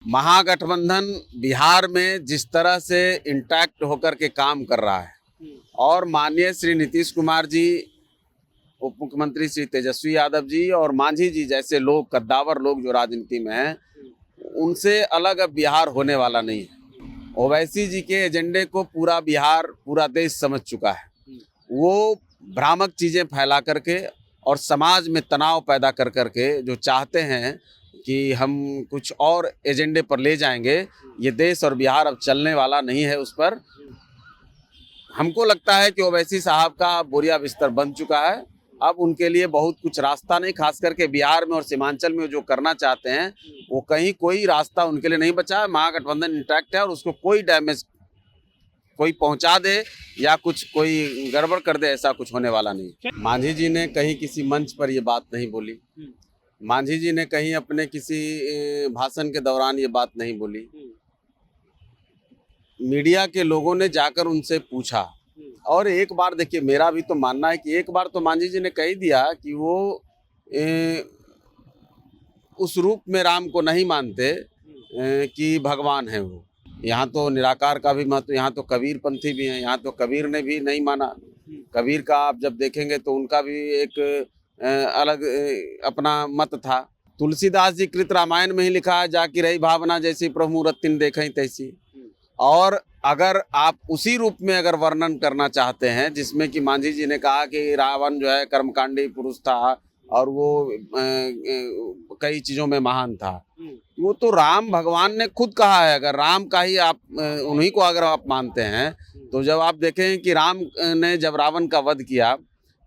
महागठबंधन बिहार में जिस तरह से इंटैक्ट होकर के काम कर रहा है और माननीय श्री नीतीश कुमार जी, उप मुख्यमंत्री श्री तेजस्वी यादव जी और मांझी जी जैसे लोग, कद्दावर लोग जो राजनीति में हैं, उनसे अलग अब बिहार होने वाला नहीं है। ओवैसी जी के एजेंडे को पूरा बिहार, पूरा देश समझ चुका है। वो भ्रामक चीज़ें फैला करके और समाज में तनाव पैदा कर करके जो चाहते हैं कि हम कुछ और एजेंडे पर ले जाएंगे, ये देश और बिहार अब चलने वाला नहीं है। उस पर हमको लगता है कि ओवैसी साहब का बोरिया बिस्तर बन चुका है। अब उनके लिए बहुत कुछ रास्ता नहीं, खास करके बिहार में और सीमांचल में जो करना चाहते हैं वो कहीं कोई रास्ता उनके लिए नहीं बचा है। महागठबंधन इंटैक्ट है और उसको कोई डैमेज कोई पहुंचा दे या कुछ कोई गड़बड़ कर दे, ऐसा कुछ होने वाला नहीं। मांझी जी ने कहीं किसी मंच पर ये बात नहीं बोली। मांझी जी ने कहीं अपने किसी भाषण के दौरान ये बात नहीं बोली। मीडिया के लोगों ने जाकर उनसे पूछा और एक बार देखिए, मेरा भी तो मानना है कि एक बार तो मांझी जी ने कह ही दिया कि वो उस रूप में राम को नहीं मानते कि भगवान है वो। यहाँ तो निराकार का भी महत्व, यहाँ तो कबीर पंथी भी हैं, यहाँ तो कबीर ने भी नहीं माना। कबीर का आप जब देखेंगे तो उनका भी एक अलग अपना मत था। तुलसीदास जी कृत रामायण में ही लिखा है, जाकी रही भावना जैसी प्रभु मूरत तिन देखें तैसी। और अगर आप उसी रूप में अगर वर्णन करना चाहते हैं जिसमें कि मांझी जी ने कहा कि रावण जो है कर्मकांडी पुरुष था और वो कई चीज़ों में महान था, वो तो राम भगवान ने खुद कहा है। अगर राम का ही आप उन्हीं को अगर आप मानते हैं तो जब आप देखें कि राम ने जब रावण का वध किया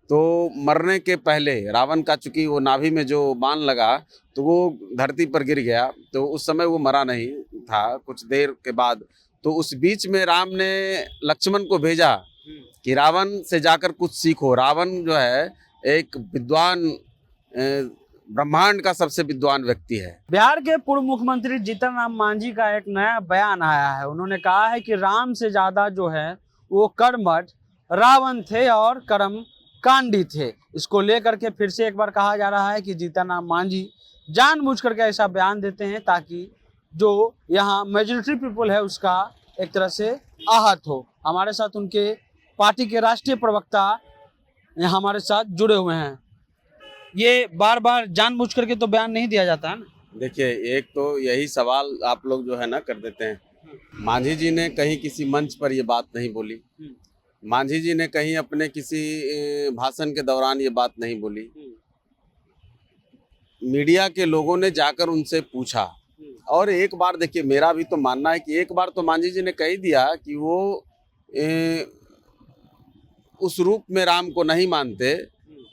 तो मरने के पहले रावण का, चूंकि वो नाभि में जो बाण लगा तो वो धरती पर गिर गया, तो उस समय वो मरा नहीं था। कुछ देर के बाद तो उस बीच में राम ने लक्ष्मण को भेजा कि रावण से जाकर कुछ सीखो। रावण जो है एक विद्वान, ब्रह्मांड का सबसे विद्वान व्यक्ति है। बिहार के पूर्व मुख्यमंत्री जीतन राम मांझी का एक नया बयान आया है। उन्होंने कहा है कि राम से ज्यादा जो है वो कर्मठ रावण थे और कर्म कांडी थे। इसको लेकर के फिर से एक बार कहा जा रहा है कि जीतन राम मांझी जानबूझ करके ऐसा बयान देते हैं ताकि जो यहाँ मेजॉरिटी पीपल है उसका एक तरह से आहत हो। हमारे साथ उनके पार्टी के राष्ट्रीय प्रवक्ता हमारे साथ जुड़े हुए हैं। ये बार बार जानबूझ करके तो बयान नहीं दिया जाता है ना। देखिए, एक तो यही सवाल आप लोग जो है ना कर देते हैं। मांझी जी ने कहीं किसी मंच पर ये बात नहीं बोली। मांझी जी ने कहीं अपने किसी भाषण के दौरान ये बात नहीं बोली। मीडिया के लोगों ने जाकर उनसे पूछा और एक बार देखिए, मेरा भी तो मानना है कि एक बार तो मांझी जी ने कह ही दिया कि वो उस रूप में राम को नहीं मानते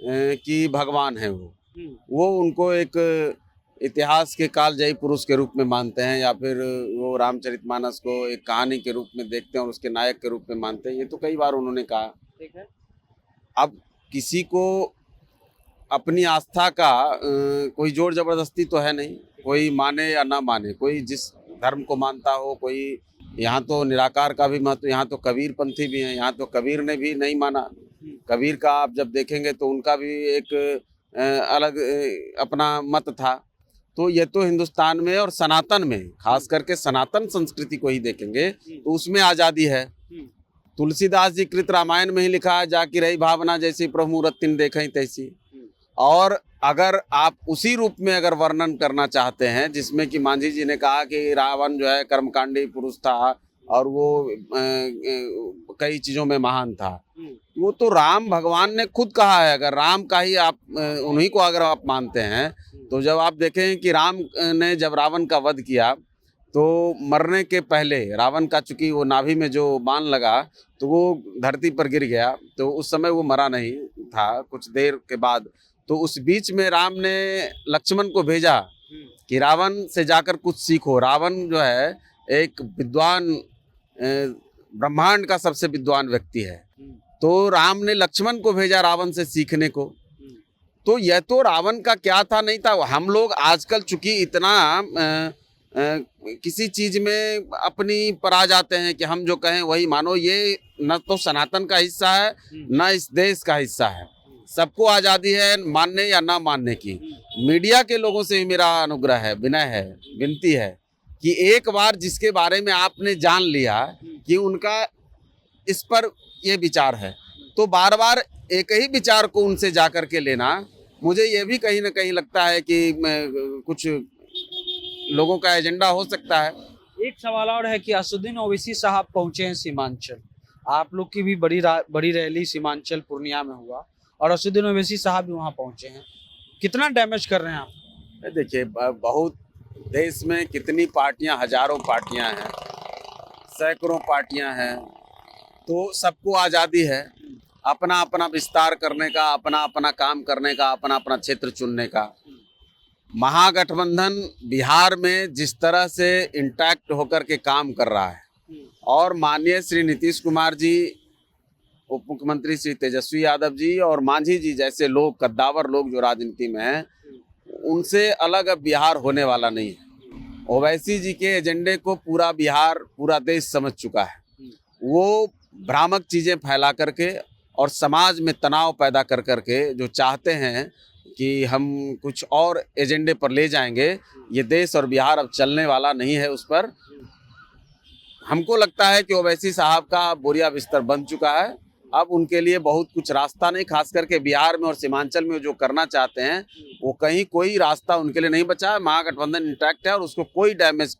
कि भगवान है वो उनको एक इतिहास के कालजयी पुरुष के रूप में मानते हैं या फिर वो रामचरितमानस को एक कहानी के रूप में देखते हैं और उसके नायक के रूप में मानते हैं। ये तो कई बार उन्होंने कहा। ठीक है। अब किसी को अपनी आस्था का कोई जोर जबरदस्ती तो है नहीं, कोई माने या ना माने, कोई जिस धर्म को मानता हो। कोई यहाँ तो निराकार का भी महत्व, यहाँ तो कबीर पंथी भी हैं, यहाँ तो कबीर ने भी नहीं माना। कबीर का आप जब देखेंगे तो उनका भी एक अलग अपना मत था। तो ये तो हिंदुस्तान में और सनातन में, खास करके सनातन संस्कृति को ही देखेंगे तो उसमें आज़ादी है। तुलसीदास जी कृत रामायण में ही लिखा है, जाकी रही भावना जैसी प्रभु मूरत तिन देखें तैसी। और अगर आप उसी रूप में अगर वर्णन करना चाहते हैं जिसमें कि मांझी जी ने कहा कि रावण जो है कर्मकांडी पुरुष था और वो कई चीज़ों में महान था, वो तो राम भगवान ने खुद कहा है। अगर राम का ही आप उन्हीं को अगर आप मानते हैं तो जब आप देखें कि राम ने जब रावण का वध किया तो मरने के पहले रावण का, चूंकि वो नाभि में जो बाण लगा तो वो धरती पर गिर गया, तो उस समय वो मरा नहीं था। कुछ देर के बाद तो उस बीच में राम ने लक्ष्मण को भेजा कि रावण से जाकर कुछ सीखो। रावण जो है एक विद्वान, ब्रह्मांड का सबसे विद्वान व्यक्ति है। तो राम ने लक्ष्मण को भेजा रावण से सीखने को। तो यह तो रावण का क्या था नहीं था। हम लोग आजकल चूंकि इतना किसी चीज में अपनी पर आ जाते हैं कि हम जो कहें वही मानो। ये न तो सनातन का हिस्सा है न इस देश का हिस्सा है। सबको आज़ादी है मानने या ना मानने की। मीडिया के लोगों से भी मेरा अनुग्रह है, विनय है, विनती है कि एक बार जिसके बारे में आपने जान लिया कि उनका इस पर ये विचार है, तो बार बार एक ही विचार को उनसे जा कर के लेना, मुझे ये भी कहीं ना कहीं लगता है कि कुछ लोगों का एजेंडा हो सकता है। एक सवाल और है कि असदुद्दीन ओवैसी साहब पहुंचे हैं सीमांचल, आप लोग की भी बड़ी रैली सीमांचल पूर्णिया में हुआ और असदुद्दीन ओवैसी साहब भी वहां पहुंचे हैं, कितना डैमेज कर रहे हैं आप? देखिए, बहुत देश में कितनी पार्टियां, हजारों पार्टियां हैं, सैकड़ों पार्टियां हैं, तो सबको आज़ादी है अपना अपना विस्तार करने का, अपना अपना काम करने का, अपना अपना क्षेत्र चुनने का। महागठबंधन बिहार में जिस तरह से इंटैक्ट होकर के काम कर रहा है और माननीय श्री नीतीश कुमार जी, उप मुख्यमंत्री श्री तेजस्वी यादव जी और मांझी जी जैसे लोग, कद्दावर लोग जो राजनीति में हैं, उनसे अलग अब बिहार होने वाला नहीं है। ओवैसी जी के एजेंडे को पूरा बिहार, पूरा देश समझ चुका है। वो भ्रामक चीज़ें फैला करके और समाज में तनाव पैदा कर करके जो चाहते हैं कि हम कुछ और एजेंडे पर ले जाएंगे, ये देश और बिहार अब चलने वाला नहीं है। उस पर हमको लगता है कि ओवैसी साहब का बोरिया बिस्तर बन चुका है। अब उनके लिए बहुत कुछ रास्ता नहीं, खास करके बिहार में और सीमांचल में जो करना चाहते हैं वो कहीं कोई रास्ता उनके लिए नहीं बचा है। महागठबंधन इंटैक्ट है और उसको कोई डैमेज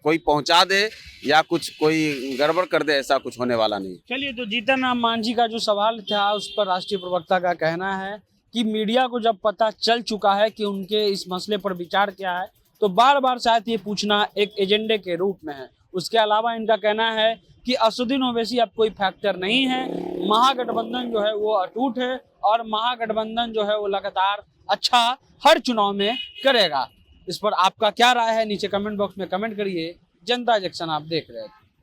कोई पहुंचा दे या कुछ कोई गड़बड़ कर दे, ऐसा कुछ होने वाला नहीं। चलिए, तो जीतन राम मांझी का जो सवाल था उस पर राष्ट्रीय प्रवक्ता का कहना है कि मीडिया को जब पता चल चुका है कि उनके इस मसले पर विचार क्या है, तो बार बार शायद ये पूछना एक एजेंडे के रूप में है। उसके अलावा इनका कहना है कि असदुद्दीन ओवैसी अब कोई फैक्टर नहीं है, महागठबंधन जो है वो अटूट है और महागठबंधन जो है वो लगातार अच्छा हर चुनाव में करेगा। इस पर आपका क्या राय है, नीचे कमेंट बॉक्स में कमेंट करिए। जनता जंक्शन आप देख रहे हैं।